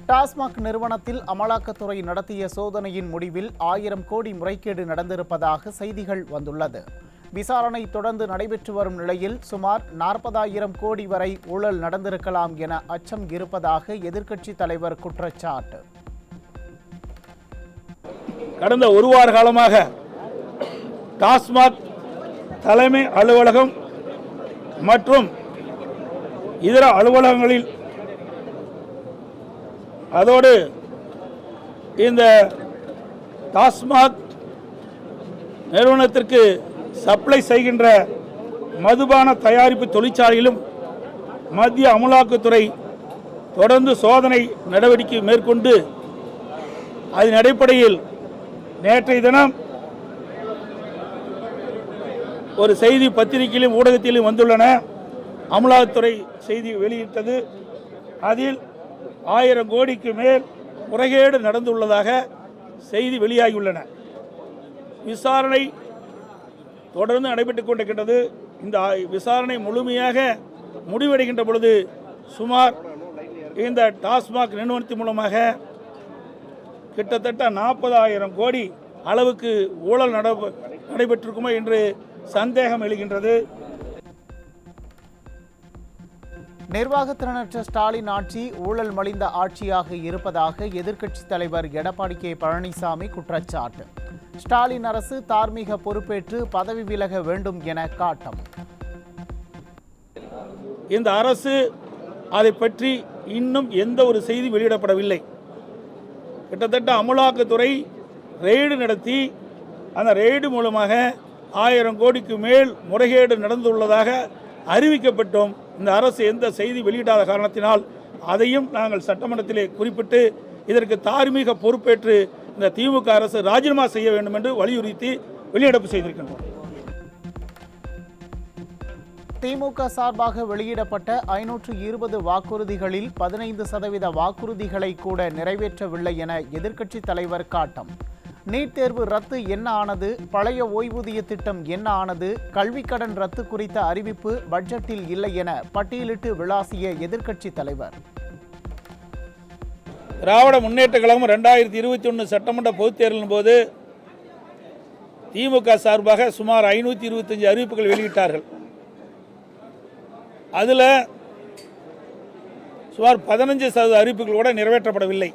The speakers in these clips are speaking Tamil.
டாஸ்மாக் நிறுவனத்தில் அமலாக்கத்துறை நடத்திய சோதனையின் முடிவில் 1000 கோடி முறைகேடு நடந்திருப்பதாக செய்திகள் வந்துள்ளது. விசாரணை தொடர்ந்து நடைபெற்று வரும் நிலையில் சுமார் 40,000 கோடி வரை ஊழல் நடந்திருக்கலாம் என அச்சம் இருப்பதாக எதிர்க்கட்சித் தலைவர் குற்றச்சாட்டு. கடந்த ஒரு வார காலமாக டாஸ்மாக் தலைமை அலுவலகம் மற்றும் இதர அலுவலகங்களில் அதோடு இந்த டாஸ்மாக் நிறுவனத்திற்கு சப்ளை செய்கின்ற மதுபான தயாரிப்பு தொழிற்சாலையிலும் மத்திய அமலாக்கத்துறை தொடர்ந்து சோதனை நடவடிக்கை மேற்கொண்டு அதன் அடிப்படையில் நேற்றைய தினம் ஒரு செய்தி பத்திரிகையிலும் ஊடகத்திலும் வந்துள்ளன. அமலாக்கத்துறை செய்தி வெளியிட்டது. அதில் 1000 கோடிக்கு மேல் முறைகேடு நடந்துள்ளதாக செய்தி வெளியாகியுள்ளன. விசாரணை தொடர்ந்து நடைபெற்றுக் கொண்டிருக்கின்றது. இந்த விசாரணை முழுமையாக முடிவடைகின்ற பொழுது சுமார் இந்த டாஸ்மாக் நிறுவனத்தின் மூலமாக கிட்டத்தட்ட 40,000 கோடி அளவுக்கு ஊழல் நடைபெற்றிருக்குமோ என்று சந்தேகம் எழுகின்றது. நிர்வாகத்திறனற்ற ஸ்டாலின் ஆட்சி ஊழல் மலிந்த ஆட்சியாக இருப்பதாக எதிர்க்கட்சித் தலைவர் எடப்பாடி கே பழனிசாமி குற்றச்சாட்டு. ஸ்டாலின் அரசு தார்மீக பொறுப்பேற்று பதவி விலக வேண்டும் என காட்டம். இந்த அரசு அதை பற்றி இன்னும் எந்த ஒரு செய்தி வெளியிடப்படவில்லை. கிட்டத்தட்ட அமலாக்கத்துறை ரெய்டு நடத்தி அந்த ரெய்டு மூலமாக 1000 கோடிக்கு மேல் முறைகேடு நடந்துள்ளதாக அறிவிக்கப்பட்டோம். இந்த அரசு எந்த செய்தி வெளியிடாத காரணத்தினால் அதையும் நாங்கள் சட்டமன்றத்திலே குறிப்பிட்டு இதற்கு தார்மீக பொறுப்பேற்று இந்த திமுக அரசு ராஜினாமா செய்ய வேண்டும் என்று வலியுறுத்தி வெளிநடப்பு செய்திருக்கின்றோம். திமுக சார்பாக வெளியிடப்பட்ட 520 வாக்குறுதிகளில் 15% வாக்குறுதிகளை கூட நிறைவேற்றவில்லை என எதிர்க்கட்சித் தலைவர் காட்டம். நீட் தேர்வு ரத்து என்ன ஆனது? பழைய ஓய்வூதிய திட்டம் என்ன ஆனது? கல்விக் கடன் ரத்து குறித்த அறிவிப்பு பட்ஜெட்டில் இல்லை என பட்டியலிட்டு விளாசிய எதிர்க்கட்சித் தலைவர். திராவிட முன்னேற்ற கழகம் 2021 சட்டமன்ற பொதுத் தேர்தலின் போது திமுக சார்பாக சுமார் 525 அறிவிப்புகள் வெளியிட்டார்கள். அதில் சுமார் 15% அறிவிப்புகள் கூட நிறைவேற்றப்படவில்லை.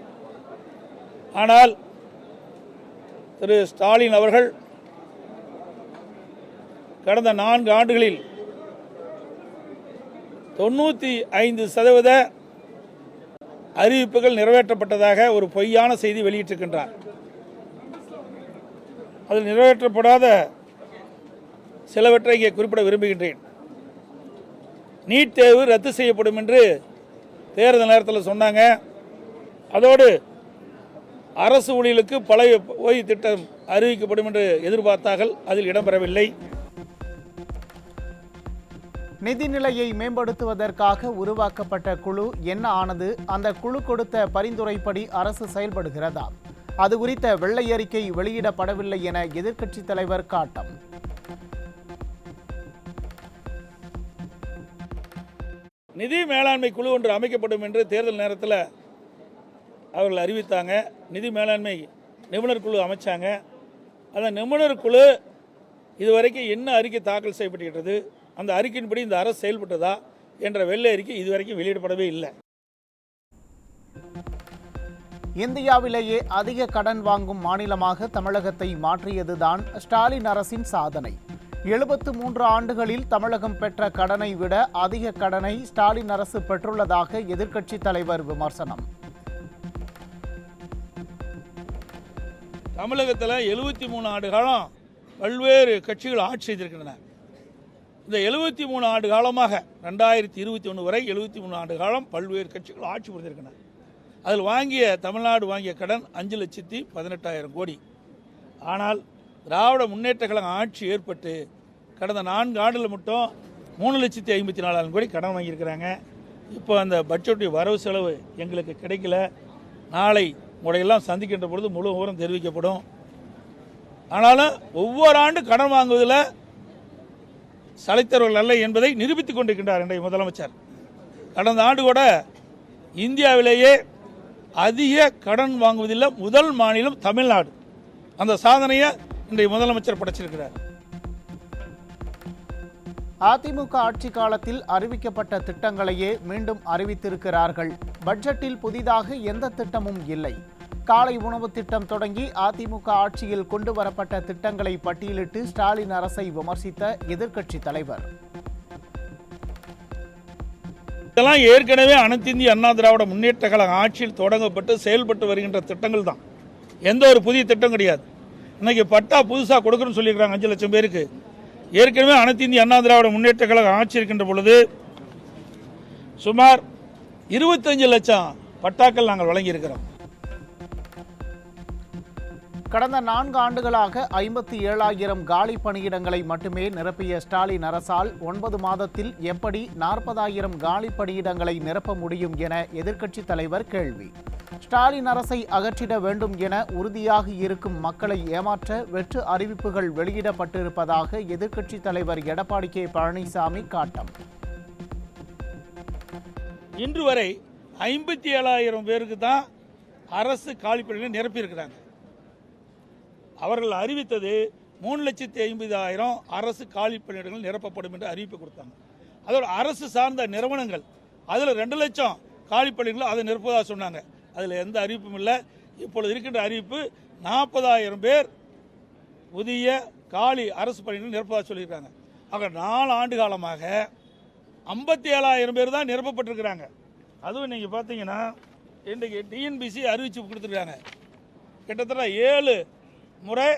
ஆனால் திரு ஸ்டாலின் அவர்கள் கடந்த 4 ஆண்டுகளில் 95% அறிவிப்புகள் நிறைவேற்றப்பட்டதாக ஒரு பொய்யான செய்தி வெளியிட்டிருக்கின்றார். அதில் நிறைவேற்றப்படாத சிலவற்றை இங்கே குறிப்பிட விரும்புகின்றேன். நீட் தேர்வு ரத்து செய்யப்படும் என்று தேர்தல் நேரத்தில் சொன்னாங்க. அதோடு அரசு ஊழியர்களுக்கு பழைய ஓய்வு திட்டம் அறிவிக்கப்படும் என்று எதிர்பார்த்தார்கள். அதில் இடம்பெறவில்லை. நிதிநிலையை மேம்படுத்துவதற்காக உருவாக்கப்பட்ட குழு என்ன ஆனது? அந்த குழு கொடுத்த பரிந்துரைப்படி அரசு செயல்படுகிறதா? அது குறித்த வெள்ளை அறிக்கை வெளியிடப்படவில்லை என எதிர்க்கட்சித் தலைவர் காட்டம். நிதி மேலாண்மை குழு ஒன்று அமைக்கப்படும் என்று தேர்தல் நேரத்தில் அவர்கள் அறிவித்தாங்க. நிதி மேலாண்மை நிபுணர் குழு அமைச்சாங்க. அந்த நிபுணர் குழு இதுவரைக்கும் என்ன அறிக்கை தாக்கல் செய்யப்பட்டிருக்கிறது, அந்த அறிக்கையின்படி இந்த அரசு செயல்பட்டதா என்ற வெள்ளை அறிக்கை இதுவரைக்கும் வெளியிடப்படவே இல்லை. இந்தியாவிலேயே அதிக கடன் வாங்கும் மாநிலமாக தமிழகத்தை மாற்றியதுதான் ஸ்டாலின் அரசின் சாதனை. 73 ஆண்டுகளில் தமிழகம் பெற்ற கடனை விட அதிக கடனை ஸ்டாலின் அரசு பெற்றுள்ளதாக எதிர்க்கட்சித் தலைவர் விமர்சனம். தமிழகத்தில் 73 ஆண்டு காலம் பல்வேறு கட்சிகள் ஆட்சி செய்திருக்கின்றன. இந்த 73 ஆண்டு காலமாக 2021 வரை 73 ஆண்டு காலம் பல்வேறு கட்சிகள் ஆட்சி புரிந்திருக்கின்றன. அதில் தமிழ்நாடு வாங்கிய கடன் 5,18,000 கோடி. ஆனால் திராவிட முன்னேற்ற கழகம் ஆட்சி ஏற்பட்டு கடந்த 4 ஆண்டுகள் மட்டும் 3,54,000 கோடி கடன் வாங்கியிருக்கிறாங்க. இப்போ அந்த பட்ஜெட்டுடைய வரவு செலவு எங்களுக்கு கிடைக்கல. நாளை உங்களையெல்லாம் சந்திக்கின்ற பொழுது முழு விவரம் தெரிவிக்கப்படும். ஆனாலும் ஒவ்வொரு ஆண்டு கடன் வாங்குவதில் சளைத்தவர்கள் அல்ல என்பதை நிரூபித்துக் கொண்டிருக்கின்றார் இன்றைய முதலமைச்சர். கடந்த ஆண்டு கூட இந்தியாவிலேயே அதிக கடன் வாங்குவதில் முதல் மாநிலம் தமிழ்நாடு. அந்த சாதனையை இன்றைய முதலமைச்சர் படைச்சிருக்கிறார். அதிமுக ஆட்சி காலத்தில் அறிவிக்கப்பட்ட திட்டங்களையே மீண்டும் அறிவித்திருக்கிறார்கள். பட்ஜெட்டில் புதிதாக எந்த திட்டமும் இல்லை. காலை உணவு திட்டம் தொடங்கி அதிமுக ஆட்சியில் கொண்டு வரப்பட்ட திட்டங்களை பட்டியலிட்டு ஸ்டாலின் அரசை விமர்சித்த எதிர்க்கட்சி தலைவர், இதெல்லாம் ஏற்கனவே அனைத்து இந்திய அண்ணா திராவிட முன்னேற்ற கழக ஆட்சியில் தொடங்கப்பட்டு செயல்பட்டு வருகின்ற திட்டங்கள் தான். எந்த ஒரு புதிய திட்டம் கிடையாது. இன்னைக்கு பட்டா புதுசாக கொடுக்கணும்னு சொல்லியிருக்காங்க 5 லட்சம் பேருக்கு. ஏற்கனவே அனைத்து இந்திய அண்ணா திராவிட முன்னேற்ற கழக ஆட்சி இருக்கின்ற பொழுது சுமார் 25 லட்சம் பட்டாக்கள் நாங்கள் வழங்கியிருக்கிறோம். கடந்த 4 ஆண்டுகளாக 57,000 காலி பணியிடங்களை மட்டுமே நிரப்பிய ஸ்டாலின் அரசால் 9 மாதத்தில் எப்படி 40,000 காலி பணியிடங்களை நிரப்ப முடியும் என எதிர்க்கட்சித் தலைவர் கேள்வி. ஸ்டாலின் அரசை அகற்றிட வேண்டும் என உறுதியாக இருக்கும் மக்களை ஏமாற்ற வெற்று அறிவிப்புகள் வெளியிடப்பட்டிருப்பதாக எதிர்க்கட்சித் தலைவர் எடப்பாடி கே பழனிசாமி காட்டம். இன்று வரை 57,000 பேருக்கு தான் அரசு காலிப்பணிகளை நிரப்பியிருக்கிறாங்க. அவர்கள் அறிவித்தது 3,50,000 அரசு காலி பணியிடங்கள் நிரப்பப்படும் என்று அறிவிப்பு கொடுத்தாங்க. அதோட அரசு சார்ந்த நிறுவனங்கள் அதில் 2 லட்சம் காலி பணியிடங்கள் அதை நிரப்புவதாக சொன்னாங்க. அதில் எந்த அறிவிப்பும் இல்லை. இப்பொழுது இருக்கின்ற அறிவிப்பு 40,000 பேர் புதிய காலி அரசு பணியிடங்கள் நிரப்புவதாக சொல்லியிருக்காங்க. ஆக 4 ஆண்டு காலமாக 57,000 பேர் தான் நிரப்பப்பட்டிருக்கிறாங்க. அதுவும் நீங்கள் பார்த்தீங்கன்னா இன்றைக்கு டிஎன்பிசி அறிவிச்சு கொடுத்துருக்காங்க. கிட்டத்தட்ட 7 முறை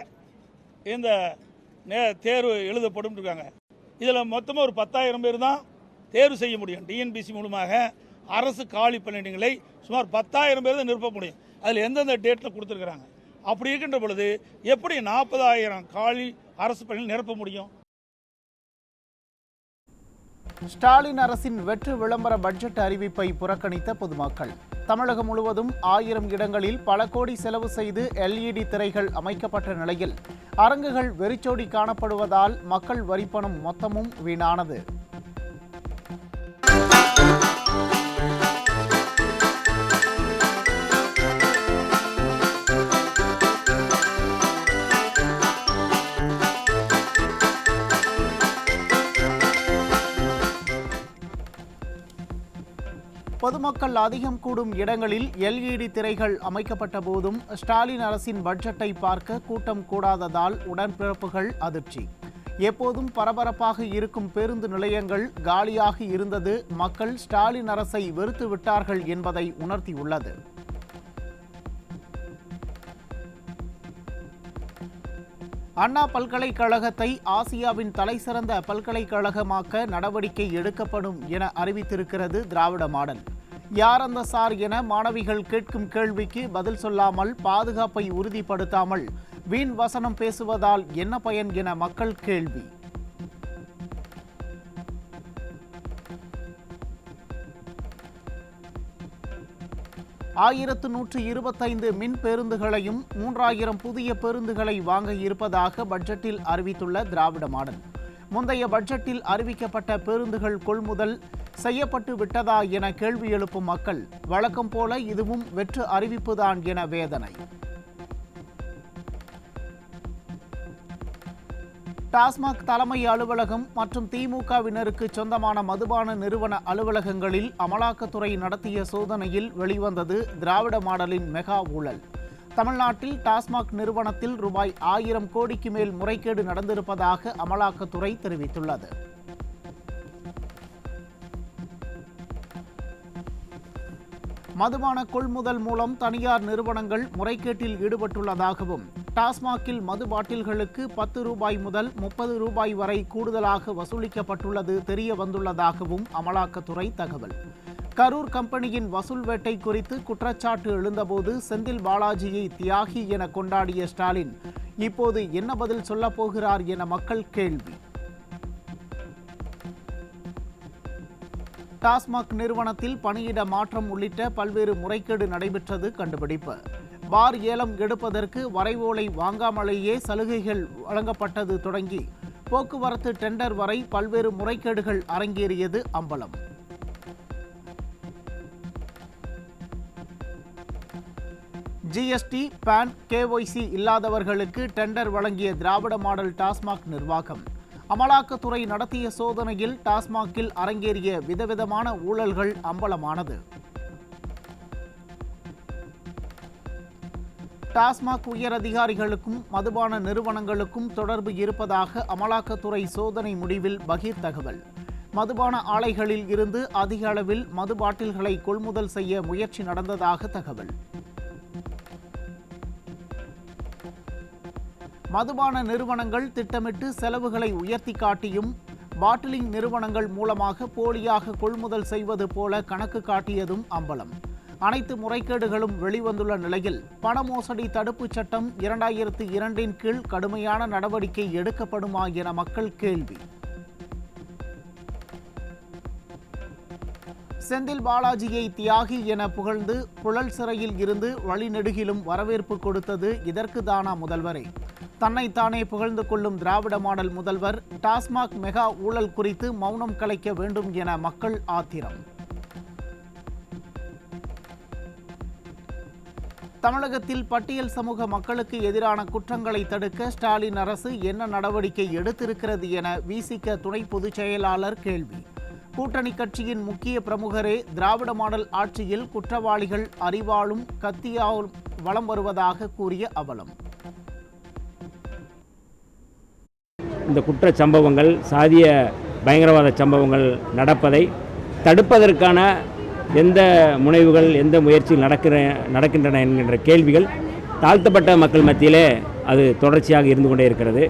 இந்த தேர்வு எழுதப்படும் இருக்காங்க. இதில் மொத்தமாக ஒரு 10,000 பேர் தான் தேர்வு செய்ய முடியும். டிஎன்பிசி மூலமாக அரசு காலி பணியிடங்களை சுமார் 10,000 பேர் தான் நிரப்ப முடியும். அதில் எந்தெந்த டேட்டில் கொடுத்துருக்குறாங்க. அப்படி இருக்கின்ற பொழுது எப்படி 40,000 காலி அரசு பணியில் நிரப்ப முடியும்? ஸ்டாலின் அரசின் வெற்று விளம்பர பட்ஜெட் அறிவிப்பை புறக்கணித்த பொதுமக்கள். தமிழகம் முழுவதும் 1000 இடங்களில் பல கோடி செலவு செய்து LED திரைகள் அமைக்கப்பட்ட நிலையில் அரங்குகள் வெறிச்சோடி காணப்படுவதால் மக்கள் வரிப்பணம் மொத்தமும் வீணானது. பொதுமக்கள் அதிகம் கூடும் இடங்களில் LED திரைகள் அமைக்கப்பட்ட போதும் ஸ்டாலின் அரசின் பட்ஜெட்டை பார்க்க கூட்டம் கூடாததால் உடன்பிறப்புகள் அதிர்ச்சி. எப்போதும் பரபரப்பாக இருக்கும் பேருந்து நிலையங்கள் காலியாக இருந்தது மக்கள் ஸ்டாலின் அரசை வெறுத்து விட்டார்கள் என்பதை உணர்த்தியுள்ளது. அண்ணா பல்கலைக்கழகத்தை ஆசியாவின் தலைசிறந்த பல்கலைக்கழகமாக்க நடவடிக்கை எடுக்கப்படும் என அறிவித்திருக்கிறது திராவிட மாடல். யார் அந்த சார் என மாணவிகள் கேட்கும் கேள்விக்கு பதில் சொல்லாமல் பாதுகாப்பை உறுதிப்படுத்தாமல் வீண் வசனம் பேசுவதால் என்ன பயன் என மக்கள் கேள்வி. ஆயிரத்து 125 மின் பேருந்துகளையும் 3000 புதிய பேருந்துகளை வாங்க இருப்பதாக பட்ஜெட்டில் அறிவித்துள்ள திராவிட மாடல். முந்தைய பட்ஜெட்டில் அறிவிக்கப்பட்ட பேருந்துகள் கொள்முதல் செய்யப்பட்டு விட்டதா என கேள்வி எழுப்பும் மக்கள் வழக்கம் போல இதுவும் வெற்று அறிவிப்புதான் என வேதனை. டாஸ்மாக் தலைமை அலுவலகம் மற்றும் திமுகவினருக்கு சொந்தமான மதுபான நிறுவன அலுவலகங்களில் அமலாக்கத்துறை நடத்திய சோதனையில் வெளிவந்தது திராவிட மாடலின் மெகா ஊழல். தமிழ்நாட்டில் டாஸ்மாக் நிறுவனத்தில் ரூபாய் 1000 கோடிக்கு மேல் முறைகேடு நடந்திருப்பதாக அமலாக்கத்துறை தெரிவித்துள்ளது. மதுபான கொள்முதல் மூலம் தனியார் நிறுவனங்கள் முறைகேட்டில் ஈடுபட்டுள்ளதாகவும் டாஸ்மாகில் மது பாட்டில்களுக்கு 10 ரூபாய் முதல் 30 ரூபாய் வரை கூடுதலாக வசூலிக்கப்பட்டுள்ளது தெரிய வந்துள்ளதாகவும் அமலாக்கத்துறை தகவல். கரூர் கம்பெனியின் வசூல் வேட்டை குறித்து குற்றச்சாட்டு எழுந்தபோது செந்தில் பாலாஜியை தியாகி என கொண்டாடிய ஸ்டாலின் இப்போது என்ன பதில் சொல்லப் போகிறார் என மக்கள் கேள்வி. டாஸ்மாக் நிறுவனத்தில் பணியிட மாற்றம் உள்ளிட்ட பல்வேறு முறைகேடு நடைபெற்றது கண்டுபிடிப்பு. பார் ஏலம் எடுப்பதற்கு வரைவோலை வாங்காமலேயே சலுகைகள் வழங்கப்பட்டது தொடங்கி போக்குவரத்து டெண்டர் வரை பல்வேறு முறைகேடுகள் அரங்கேறியது அம்பலம். ஜிஎஸ்டி, பான், கேஒய்சி இல்லாதவர்களுக்கு டெண்டர் வழங்கிய திராவிட மாடல் டாஸ்மாக் நிர்வாகம். அமலாக்கத்துறை நடத்திய சோதனையில் டாஸ்மாகில் அரங்கேறிய விதவிதமான ஊழல்கள் அம்பலமானது. டாஸ்மாக் உயர் அதிகாரிகளுக்கும் மதுபான நிறுவனங்களுக்கும் தொடர்பு இருப்பதாக அமலாக்கத்துறை சோதனை முடிவில் பகீர் தகவல். மதுபான ஆலைகளில் இருந்து அதிக அளவில் மது பாட்டில்களை கொள்முதல் செய்ய முயற்சி நடந்ததாக தகவல். மதுபான நிறுவனங்கள் திட்டமிட்டு செலவுகளை உயர்த்தி காட்டியும் பாட்டிலிங் நிறுவனங்கள் மூலமாக போலியாக கொள்முதல் செய்வது போல கணக்கு காட்டியதும் அம்பலம். அனைத்து முறைகேடுகளும் வெளிவந்துள்ள நிலையில் பண மோசடி தடுப்புச் சட்டம் 2002 கீழ் கடுமையான நடவடிக்கை எடுக்கப்படுமா என மக்கள் கேள்வி. செந்தில் பாலாஜியை தியாகி என புகழ்ந்து புழல் சிறையில் இருந்து வழிநெடுகிலும் வரவேற்பு கொடுத்தது இதற்கு தானா முதல்வரே? தன்னைத்தானே புகழ்ந்து கொள்ளும் திராவிட மாடல் முதல்வர் டாஸ்மாக் மெகா ஊழல் குறித்து மௌனம் கலைக்க வேண்டும் என மக்கள் ஆத்திரம். தமிழகத்தில் பட்டியல் சமூக மக்களுக்கு எதிரான குற்றங்களை தடுக்க ஸ்டாலின் அரசு என்ன நடவடிக்கை எடுத்திருக்கிறது என விசிக துணை பொதுச் செயலாளர் கேள்வி. கூட்டணி கட்சியின் முக்கிய பிரமுகரே திராவிட மாடல் ஆட்சியில் குற்றவாளிகள் அறிவாலும் கத்தியாலும் வலம் வருவதாக கூறிய அவலம். இந்த குற்ற சம்பவங்கள், சாதிய பயங்கரவாத சம்பவங்கள் நடப்பதை தடுப்பதற்கான எந்த முனைவுகள், எந்த முயற்சிகள் நடக்கின்றன என்கின்ற கேள்விகள் தாழ்த்தப்பட்ட மக்கள் மத்தியிலே அது தொடர்ச்சியாக இருந்து கொண்டே இருக்கிறது.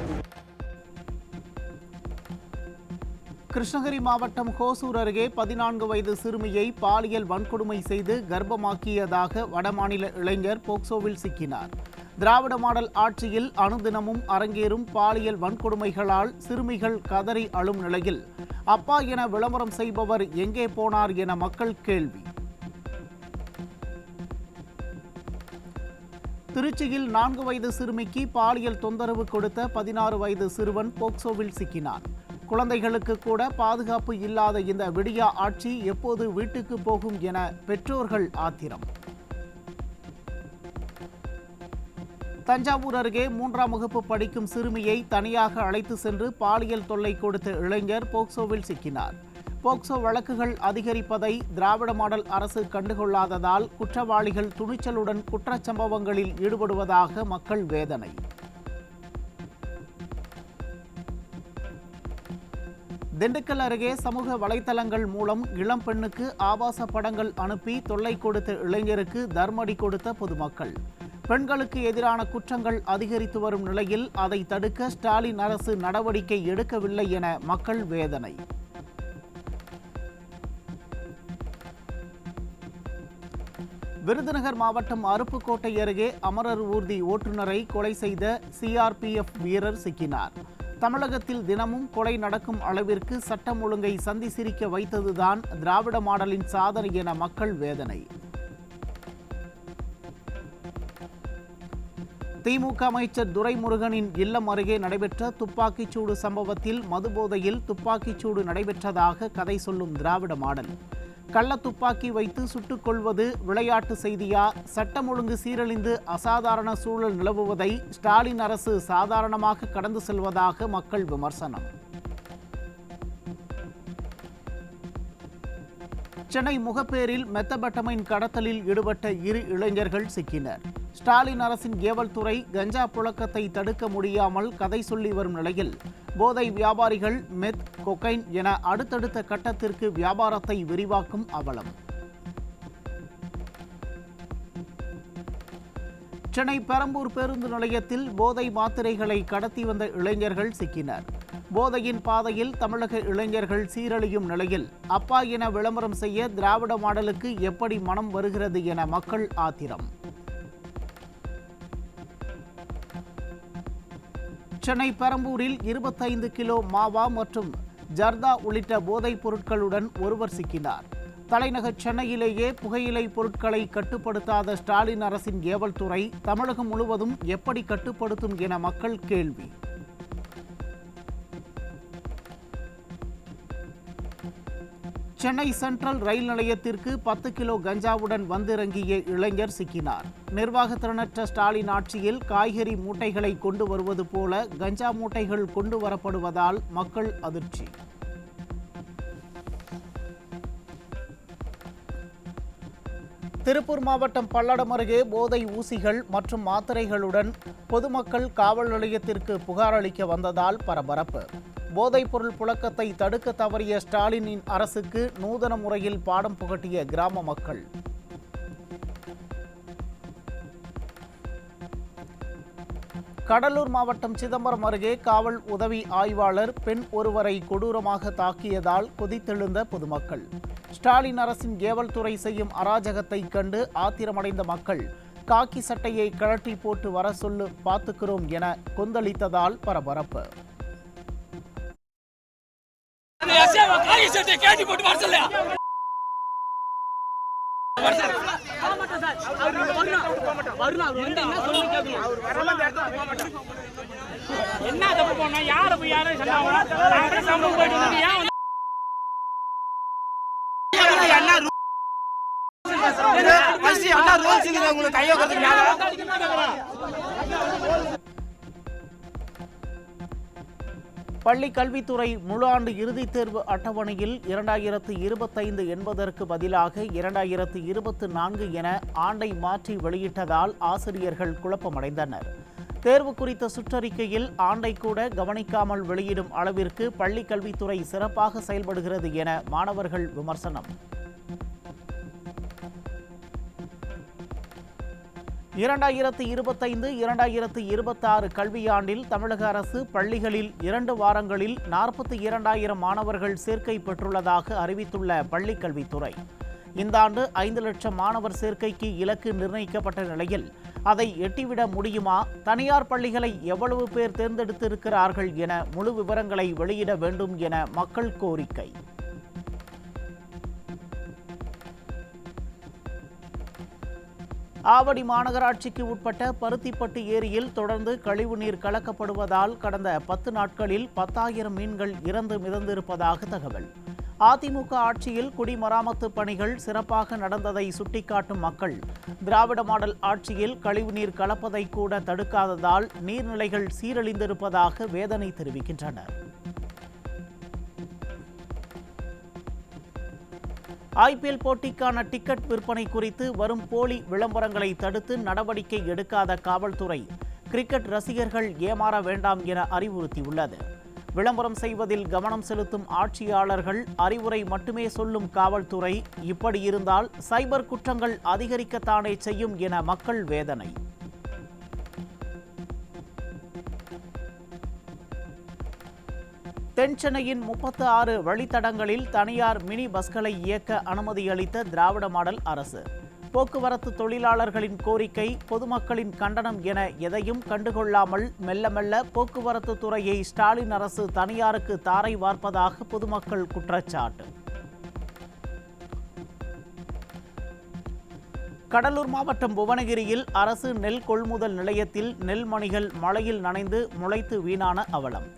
கிருஷ்ணகிரி மாவட்டம் ஹோசூர் அருகே 14 வயது சிறுமியை பாலியல் வன்கொடுமை செய்து கர்ப்பமாக்கியதாக வடமாநில இளைஞர் போக்சோவில் சிக்கினார். திராவிட மாடல் ஆட்சியில் அனுதினமும் அரங்கேறும் பாலியல் வன்கொடுமைகளால் சிறுமிகள் கதறி அழும் நிலையில் அப்பா என விளம்பரம் செய்பவர் எங்கே போனார் என மக்கள் கேள்வி. திருச்சியில் 4 வயது சிறுமிக்கு பாலியல் தொந்தரவு கொடுத்த 16 வயது சிறுவன் போக்சோவில் சிக்கினார். குழந்தைகளுக்கு கூட பாதுகாப்பு இல்லாத இந்த விடியா ஆட்சி எப்போது வீட்டுக்கு போகும் என பெற்றோர்கள் ஆத்திரம். தஞ்சாவூர் அருகே 3ஆம் வகுப்பு படிக்கும் சிறுமியை தனியாக அழைத்து சென்று பாலியல் தொல்லை கொடுத்த இளைஞர் போக்சோவில் சிக்கினார். போக்சோ வழக்குகள் அதிகரிப்பதை திராவிட மாடல் அரசு கண்டுகொள்ளாததால் குற்றவாளிகள் துணிச்சலுடன் குற்றச்சம்பவங்களில் ஈடுபடுவதாக மக்கள் வேதனை. திண்டுக்கல் அருகே சமூக வலைதளங்கள் மூலம் இளம் பெண்ணுக்கு ஆபாச படங்கள் அனுப்பி தொல்லை கொடுத்த இளைஞருக்கு தர்மடி கொடுத்த பொதுமக்கள். பெண்களுக்கு எதிரான குற்றங்கள் அதிகரித்து வரும் நிலையில் அதை தடுக்க ஸ்டாலின் அரசு நடவடிக்கை எடுக்கவில்லை என மக்கள் வேதனை. விருதுநகர் மாவட்டம் அருப்புக்கோட்டை அருகே அமரர் ஊர்தி ஓட்டுநரை கொலை செய்த சிஆர்பிஎஃப் வீரர் சிக்கினார். தமிழகத்தில் தினமும் கொலை நடக்கும் அளவிற்கு சட்டம் ஒழுங்கை சந்தி சிரிக்க வைத்ததுதான் திராவிட மாடலின் சாதனை என மக்கள் வேதனை. திமுக அமைச்சர் துரைமுருகனின் இல்லம் அருகே நடைபெற்ற துப்பாக்கிச்சூடு சம்பவத்தில் மதுபோதையில் துப்பாக்கிச்சூடு நடைபெற்றதாக கதை சொல்லும் திராவிட மாடல். கள்ள துப்பாக்கி வைத்து சுட்டுக் கொள்வது விளையாட்டு செய்தியா? சட்டம் ஒழுங்கு சீரழிந்து அசாதாரண சூழல் நிலவுவதை ஸ்டாலின் அரசு சாதாரணமாக கடந்து செல்வதாக மக்கள் விமர்சனம். சென்னை முகப்பேரில் மெத்தபெட்டமைன் கடத்தலில் ஈடுபட்ட 2 இளைஞர்கள் சிக்கினர். ஸ்டாலின் அரசின் ஏவல் துறை கஞ்சா புழக்கத்தை தடுக்க முடியாமல் கதை சொல்லி வரும் நிலையில் போதை வியாபாரிகள் மெத், கொக்கைன் என அடுத்தடுத்த கட்டத்திற்கு வியாபாரத்தை விரிவாக்கும் அவலம். சென்னை பெரம்பூர் பேருந்து நிலையத்தில் போதை மாத்திரைகளை கடத்தி வந்த இளைஞர்கள் சிக்கினர். போதையின் பாதையில் தமிழக இளைஞர்கள் சீரழியும் நிலையில் அப்பா என விளம்பரம் செய்ய திராவிட மாடலுக்கு எப்படி மனம் வருகிறது என மக்கள் ஆத்திரம். சென்னை பெரம்பூரில் 25 கிலோ மாவா மற்றும் ஜர்தா உள்ளிட்ட போதைப் பொருட்களுடன் ஒருவர் சிக்கினார். தலைநகர் சென்னையிலேயே புகையிலை பொருட்களை கட்டுப்படுத்தாத ஸ்டாலின் அரசின் ஏவல் துறை தமிழகம் முழுவதும் எப்படி கட்டுப்படுத்தும் என மக்கள் கேள்வி. சென்னை சென்ட்ரல் ரயில் நிலையத்திற்கு 10 கிலோ கஞ்சாவுடன் வந்திறங்கிய இளைஞர் சிக்கினார். நிர்வாக திறனற்ற ஸ்டாலின் ஆட்சியில் காய்கறி மூட்டைகளை கொண்டு வருவது போல கஞ்சா மூட்டைகள் கொண்டு வரப்படுவதால் மக்கள் அதிர்ச்சி. திருப்பூர் மாவட்டம் பல்லடம் அருகே போதை ஊசிகள் மற்றும் மாத்திரைகளுடன் பொதுமக்கள் காவல் நிலையத்திற்கு புகார் அளிக்க வந்ததால் பரபரப்பு. போதைப்பொருள் புழக்கத்தை தடுக்க தவறிய ஸ்டாலினின் அரசுக்கு நூதன முறையில் பாடம் புகட்டிய கிராம மக்கள். கடலூர் மாவட்டம் சிதம்பரம் அருகே காவல் உதவி ஆய்வாளர் பெண் ஒருவரை கொடூரமாக தாக்கியதால் கொதித்தெழுந்த பொதுமக்கள். ஸ்டாலின் அரசின் ஏவல் துறை செய்யும் அராஜகத்தை கண்டு ஆத்திரமடைந்த மக்கள் காக்கி சட்டையை கழட்டி போட்டு வர சொல்லு பார்த்துக்கிறோம் என கொந்தளித்ததால் பரபரப்பு. என்ன தப்பு பண்ணா யாரு போய் யாரும் பள்ளி கல்வித்துறை முழு ஆண்டு இறுதித் தேர்வு அட்டவணையில் 2025 என்பதற்கு பதிலாக 2024 என ஆண்டை மாற்றி வெளியிட்டதால் ஆசிரியர்கள் குழப்பமடைந்தனர். தேர்வு குறித்த சுற்றறிக்கையில் ஆண்டை கூட கவனிக்காமல் வெளியிடும் அளவிற்கு பள்ளி கல்வித்துறை சிறப்பாக செயல்படுகிறது என மாணவர்கள் விமர்சனம். 2025-2026 கல்வியாண்டில் தமிழக அரசு பள்ளிகளில் 2 வாரங்களில் 42,000 மாணவர்கள் சேர்க்கை பெற்றுள்ளதாக அறிவித்துள்ள பள்ளிக் கல்வித்துறை, இந்த ஆண்டு 5 லட்சம் மாணவர் சேர்க்கைக்கு இலக்கு நிர்ணயிக்கப்பட்ட நிலையில் அதை எட்டிவிட முடியுமா? தனியார் பள்ளிகளை எவ்வளவு பேர் தேர்ந்தெடுத்திருக்கிறார்கள் என முழு விவரங்களை வெளியிட வேண்டும் என மக்கள் கோரிக்கை. ஆவடி மாநகராட்சிக்கு உட்பட்ட பருத்திப்பட்டு ஏரியில் தொடர்ந்து கழிவுநீர் கலக்கப்படுவதால் கடந்த 10 நாட்களில் 10,000 மீன்கள் இறந்து மிதந்திருப்பதாக தகவல். அதிமுக ஆட்சியில் குடிமராமத்து பணிகள் சிறப்பாக நடந்ததை சுட்டிக்காட்டும் மக்கள், திராவிட மாடல் ஆட்சியில் கழிவுநீர் கலப்பதை கூட தடுக்காததால் நீர்நிலைகள் சீரழிந்திருப்பதாக வேதனை தெரிவிக்கின்றனர். ஐபிஎல் போட்டிக்கான டிக்கெட் விற்பனை குறித்து வரும் போலி விளம்பரங்களை தடுத்து நடவடிக்கை எடுக்காத காவல்துறை கிரிக்கெட் ரசிகர்கள் ஏமாற வேண்டாம் என அறிவுறுத்தியுள்ளது. விளம்பரம் செய்வதில் கவனம் செலுத்தும் ஆட்சியாளர்கள் அறிவுரை மட்டுமே சொல்லும் காவல்துறை இப்படி இருந்தால் சைபர் குற்றங்கள் அதிகரிக்கத்தானே செய்யும் என மக்கள் வேதனை. தென் சென்னையின் 36 வழித்தடங்களில் தனியார் மினி பஸ்களை இயக்க அனுமதி அளித்த திராவிட மாடல் அரசு, போக்குவரத்து தொழிலாளர்களின் கோரிக்கை, பொதுமக்களின் கண்டனம் என எதையும் கண்டுகொள்ளாமல் மெல்ல மெல்ல போக்குவரத்து துறையை ஸ்டாலின் அரசு தனியாருக்கு தாரை வார்ப்பதாக பொதுமக்கள் குற்றச்சாட்டு. கடலூர் மாவட்டம் புவனகிரியில் அரசு நெல் கொள்முதல் நிலையத்தில் நெல் மணிகள் மழையில் நனைந்து முளைத்து வீணான அவலம்.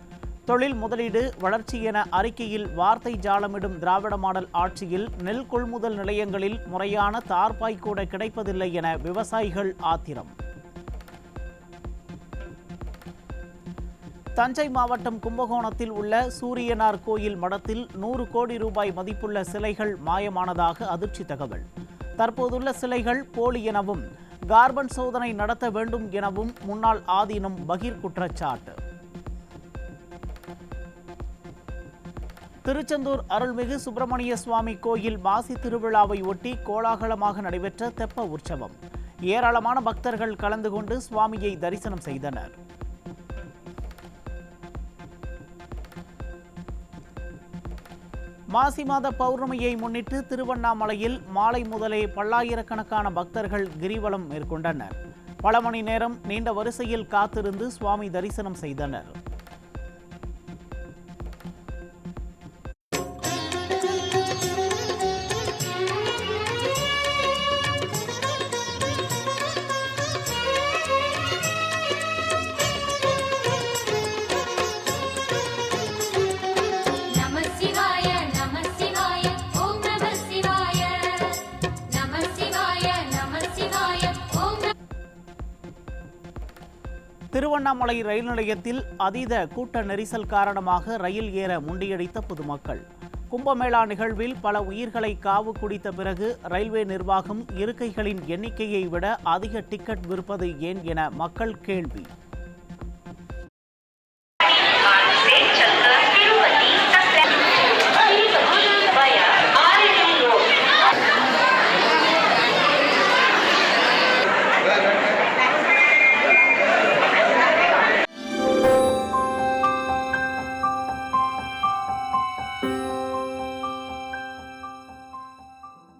தொழில் முதலீடு வளர்ச்சி என அறிக்கையில் வார்த்தை ஜாலமிடும் திராவிட மாடல் ஆட்சியில் நெல் கொள்முதல் நிலையங்களில் முறையான தார்பாய் கூட கிடைப்பதில்லை என விவசாயிகள் ஆத்திரம். தஞ்சை மாவட்டம் கும்பகோணத்தில் உள்ள சூரியனார் கோயில் மடத்தில் 100 கோடி ரூபாய் மதிப்புள்ள சிலைகள் மாயமானதாக அதிர்ச்சி தகவல். தற்போதுள்ள சிலைகள் போலி எனவும் கார்பன் சோதனை நடத்த வேண்டும் எனவும் முன்னாள் ஆதீனம் பகீர் குற்றச்சாட்டு. திருச்செந்தூர் அருள்மிகு சுப்பிரமணிய சுவாமி கோயில் மாசி திருவிழாவை ஒட்டி கோலாகலமாக நடைபெற்ற தெப்ப உற்சவம். ஏராளமான பக்தர்கள் கலந்து கொண்டு சுவாமியை தரிசனம் செய்தனர். மாசி மாத பௌர்ணமியை முன்னிட்டு திருவண்ணாமலையில் மாலை முதலே பல்லாயிரக்கணக்கான பக்தர்கள் கிரிவலம் மேற்கொண்டனர். பல மணி நேரம் நீண்ட வரிசையில் காத்திருந்து சுவாமி தரிசனம் செய்தனர். நம சிவாய ஓம் திருவண்ணாமலை ரயில் நிலையத்தில் அதீத கூட்ட நெரிசல் காரணமாக ரயில் ஏற முண்டியடித்த பொதுமக்கள். கும்பமேளா நிகழ்வில் பல உயிர்களை காவு குடித்த பிறகு ரயில்வே நிர்வாகம் இருக்கைகளின் எண்ணிக்கையை விட அதிக டிக்கெட் விற்பது ஏன் என மக்கள் கேள்வி.